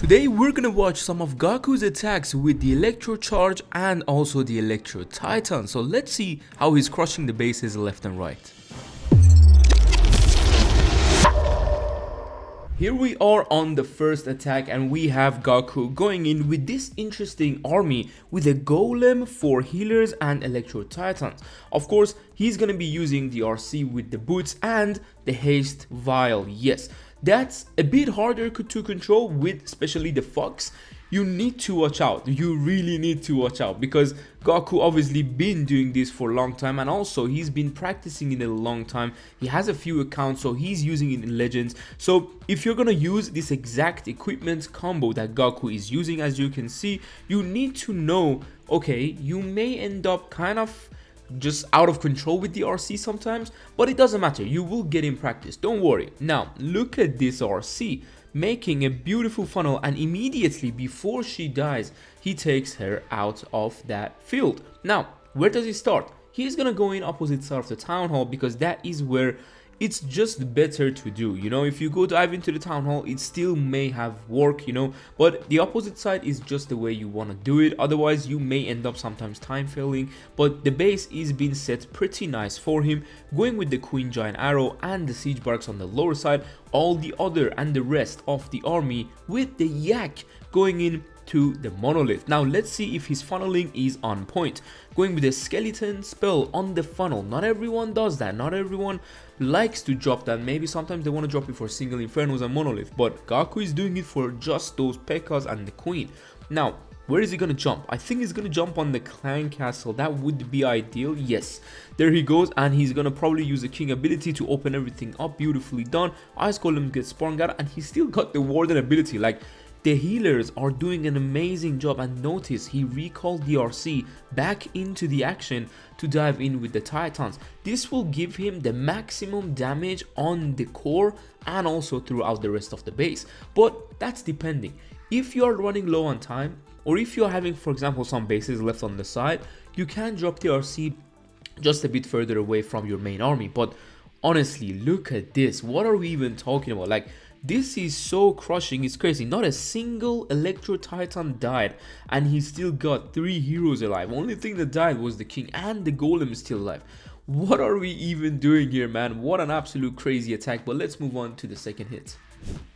Today we're gonna watch some of Gaku's attacks with the Electro Charge and also the Electro Titan. So let's see how he's crushing the bases left and right. Here we are on the first attack and we have Gaku going in with this interesting army with a golem, 4 healers and Electro Titans. Of course, he's gonna be using the RC with the boots and the haste vial. Yes, that's a bit harder to control with especially the Fox. You need to watch out. You really need to watch out because Gaku obviously been doing this for a long time, and also he's been practicing in a long time. He has a few accounts, so he's using it in Legends. So if you're gonna use this exact equipment combo that Gaku is using, as you can see, you need to know, okay, you may end up kind of just out of control with the RC sometimes, but it doesn't matter. You will get in practice, don't worry. Now look at this RC making a beautiful funnel, and immediately before she dies he takes her out of that field. Now where does he start? He's gonna go in opposite side of the town hall because that is where it's just better to do. You know, if you go dive into the town hall, it still may have work, you know, but the opposite side is just the way you want to do it. Otherwise you may end up sometimes time failing, but the base is being set pretty nice for him, going with the Queen Giant Arrow and the Siege Barracks on the lower side, all the other and the rest of the army with the Yak going in to the monolith. Now let's see if his funneling is on point, going with a skeleton spell on the funnel. Not everyone does that, not everyone likes to drop that. Maybe sometimes they want to drop it for single infernos and monolith, but Gaku is doing it for just those P.E.K.K.A.s and the queen. Now where is he gonna jump? I think he's gonna jump on the clan castle. That would be ideal. Yes, there he goes, and he's gonna probably use the king ability to open everything up. Beautifully done. Ice Golem gets sprung out, and he still got the warden ability. Like, the healers are doing an amazing job, and notice he recalled the RC back into the action to dive in with the Titans. This will give him the maximum damage on the core and also throughout the rest of the base, but that's depending. If you are running low on time, or if you're having, for example, some bases left on the side, you can drop the RC just a bit further away from your main army. But honestly, look at this. What are we even talking about? Like, this is so crushing, it's crazy. Not a single Electro Titan died, and he still got 3 heroes alive. Only thing that died was the king, and the golem is still alive. What are we even doing here, man? What an absolute crazy attack. But let's move on to the second hit.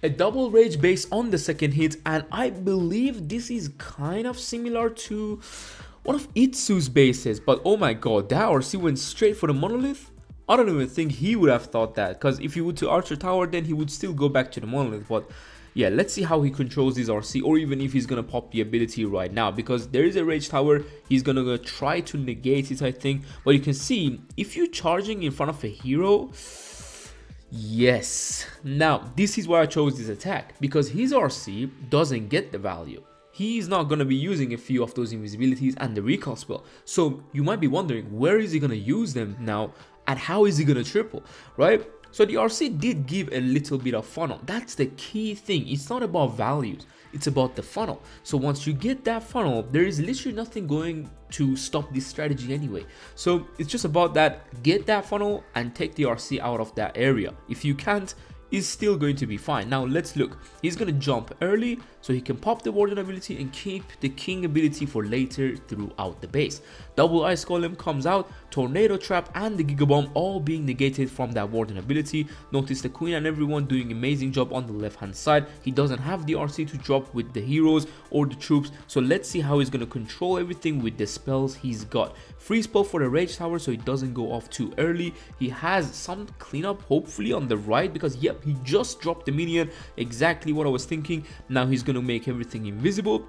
A double rage base on the second hit, and I believe this is kind of similar to one of Itsu's bases, but oh my god, that RC went straight for the monolith. I don't even think he would have thought that, because if he would to Archer Tower, then he would still go back to the monolith. But yeah, let's see how he controls this RC, or even if he's gonna pop the ability right now, because there is a rage tower. He's gonna try to negate it, I think. But you can see, if you're charging in front of a hero, yes. Now this is why I chose this attack, because his RC doesn't get the value. He's not going to be using a few of those invisibilities and the recall spell. So you might be wondering, where is he going to use them now, and how is he going to triple, right? So the RC did give a little bit of funnel. That's the key thing. It's not about values, it's about the funnel. So once you get that funnel, there is literally nothing going to stop this strategy anyway. So it's just about that, get that funnel and take the RC out of that area. If you can't, is still going to be fine. Now let's look. He's going to jump early so he can pop the warden ability and keep the king ability for later throughout the base. Double ice golem comes out, tornado trap and the giga bomb all being negated from that warden ability. Notice the queen and everyone doing amazing job on the left hand side. He doesn't have the RC to drop with the heroes or the troops, so let's see how he's going to control everything with the spells he's got. Free spell for the rage tower so it doesn't go off too early. He has some cleanup hopefully on the right, because yep, he just dropped the minion, exactly what I was thinking. Now he's going to make everything invisible,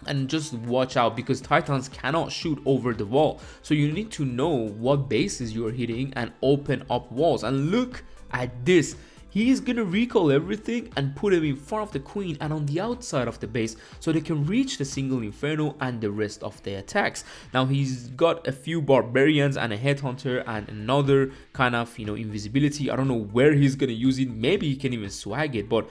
and just watch out because Titans cannot shoot over the wall, so you need to know what bases you're hitting and open up walls. And look at this, he's gonna recall everything and put him in front of the queen and on the outside of the base so they can reach the single inferno and the rest of the attacks. Now he's got a few barbarians and a headhunter and another kind of, you know, invisibility. I don't know where he's gonna use it. Maybe he can even swag it, but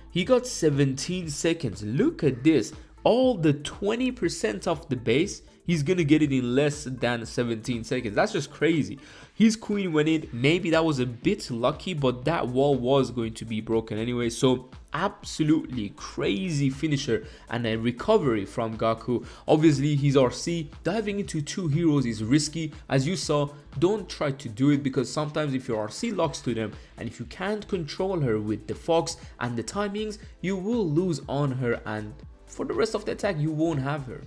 he got 17 seconds. Look at this, all the 20% of the base, he's gonna get it in less than 17 seconds. That's just crazy. His queen went in. Maybe that was a bit lucky, but that wall was going to be broken anyway, so absolutely crazy finisher and a recovery from Gaku. Obviously his RC diving into 2 heroes is risky, as you saw. Don't try to do it, because sometimes if your RC locks to them and if you can't control her with the fox and the timings, you will lose on her, and for the rest of the attack you won't have her.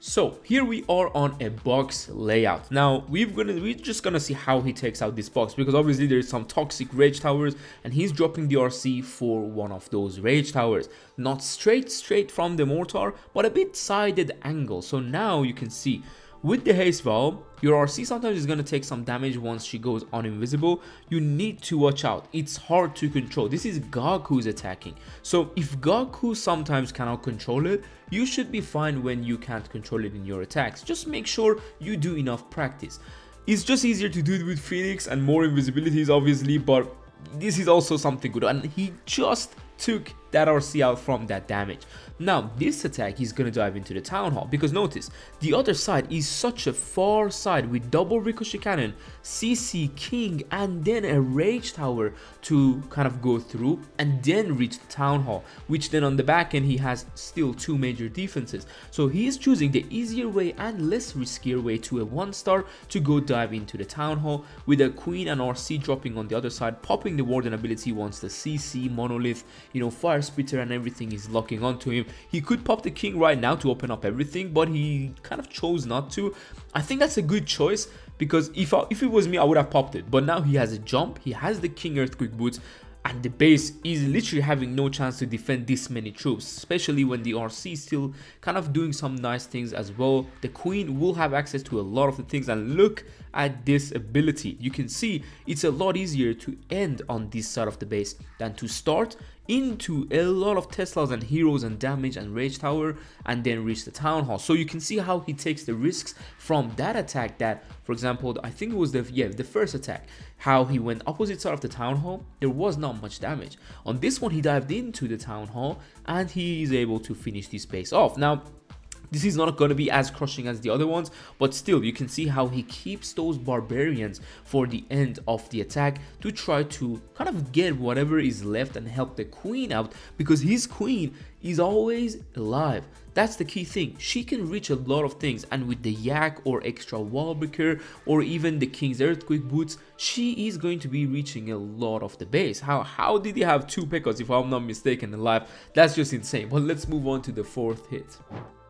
So here we are on a box layout. Now we're just gonna see how he takes out this box, because obviously there's some toxic rage towers and he's dropping the RC for one of those rage towers. Not straight from the mortar, but a bit sided angle. So now you can see with the haste valve, your RC sometimes is going to take some damage once she goes uninvisible. You need to watch out. It's hard to control. This is Gaku's attacking. So if Gaku sometimes cannot control it, you should be fine when you can't control it in your attacks. Just make sure you do enough practice. It's just easier to do it with Phoenix and more invisibilities obviously, but this is also something good, and he just took that RC out from that damage. Now this attack he's gonna dive into the town hall, because notice the other side is such a far side with double ricochet cannon, CC king, and then a rage tower to kind of go through and then reach the town hall, which then on the back end he has still 2 major defenses. So he is choosing the easier way and less riskier way to a 1-star to go dive into the town hall, with a queen and RC dropping on the other side, popping the warden ability once the CC monolith, fire spitter and everything is locking onto him. He could pop the king right now to open up everything, but he kind of chose not to. I think that's a good choice, because if it was me, I would have popped it. But now he has a jump, he has the king earthquake boots, and the base is literally having no chance to defend this many troops, especially when the RC is still kind of doing some nice things as well. The queen will have access to a lot of the things, and look at this ability. You can see it's a lot easier to end on this side of the base than to start into a lot of Teslas and heroes and damage and rage tower and then reach the town hall. So you can see how he takes the risks from that attack, that for example I think it was the first attack, how he went opposite side of the town hall, there was not much damage. On this one he dived into the town hall and he is able to finish this base off. Now this is not going to be as crushing as the other ones, but still you can see how he keeps those barbarians for the end of the attack to try to kind of get whatever is left and help the queen out, because his queen is always alive. That's the key thing. She can reach a lot of things, and with the yak or extra wall breaker or even the king's earthquake boots, she is going to be reaching a lot of the base. How did he have 2 Pekkas, if I'm not mistaken, alive? That's just insane. But let's move on to the 4th hit.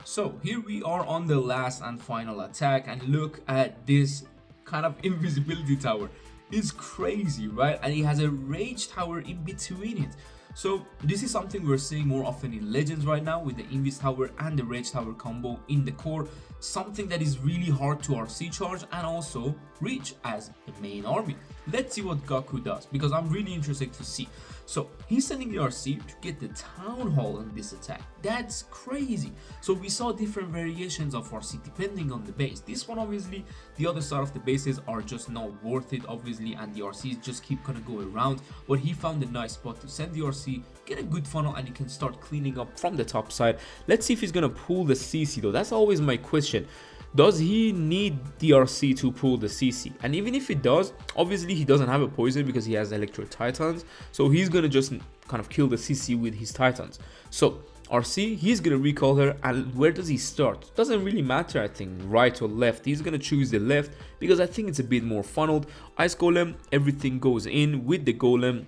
So here we are on the last and final attack, and look at this kind of invisibility tower. It's crazy, right? And he has a rage tower in between it. So this is something we're seeing more often in Legends right now, with the Invis tower and the rage tower combo in the core. Something that is really hard to RC charge and also reach as the main army. Let's see what Gaku does, because I'm really interested to see. So he's sending the RC to get the town hall on this attack. That's crazy. So we saw different variations of RC depending on the base. This one obviously, the other side of the bases are just not worth it obviously, and the RCs just keep gonna go around. But he found a nice spot to send the RC, get a good funnel, and he can start cleaning up from the top side. Let's see if he's gonna pull the CC though. That's always my question. Does he need the RC to pull the CC? And even if he does, obviously he doesn't have a poison because he has Electro Titans, so he's gonna just kind of kill the CC with his Titans. So RC, he's gonna recall her, and where does he start? Doesn't really matter, I think, right or left. He's gonna choose the left because I think it's a bit more funneled. Ice Golem, everything goes in with the Golem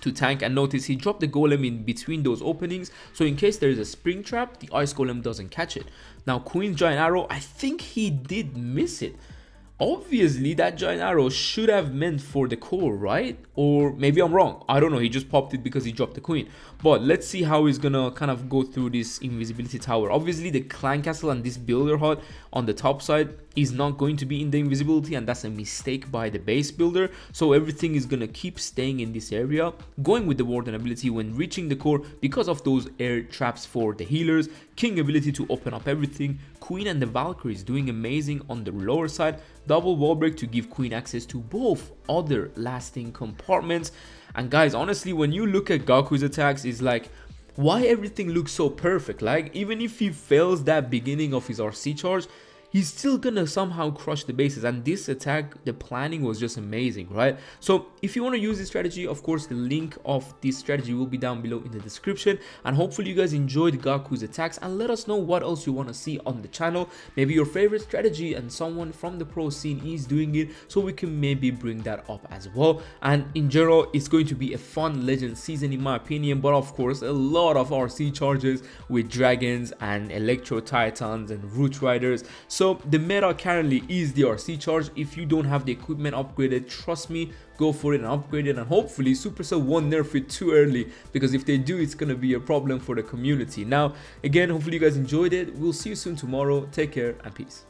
to tank, and notice he dropped the golem in between those openings, so in case there is a spring trap, the ice golem doesn't catch it. Now Queen's giant arrow, I think he did miss it. Obviously that giant arrow should have meant for the core, right? Or maybe I'm wrong, I don't know, he just popped it because he dropped the queen. But let's see how he's gonna kind of go through this invisibility tower. Obviously the clan castle and this builder hut on the top side is not going to be in the invisibility, and that's a mistake by the base builder. So everything is gonna keep staying in this area, going with the warden ability when reaching the core because of those air traps for the healers, king ability to open up everything, queen and the Valkyries doing amazing on the lower side, double wall break to give queen access to both other lasting compartments. And guys, honestly, when you look at Gaku's attacks, it's like, why everything looks so perfect? Like, even if he fails that beginning of his RC charge, he's still gonna somehow crush the bases. And this attack, the planning was just amazing, right? So if you want to use this strategy, of course the link of this strategy will be down below in the description. And hopefully you guys enjoyed Gaku's attacks, and let us know what else you want to see on the channel. Maybe your favorite strategy and someone from the pro scene is doing it, so we can maybe bring that up as well. And in general, it's going to be a fun legend season in my opinion, but of course a lot of RC charges with dragons and electro titans and root riders. So the meta currently is the RC charge. If you don't have the equipment upgraded, trust me, go for it and upgrade it, and hopefully Supercell won't nerf it too early, because if they do, it's gonna be a problem for the community. Now again, hopefully you guys enjoyed it. We'll see you soon tomorrow. Take care and peace.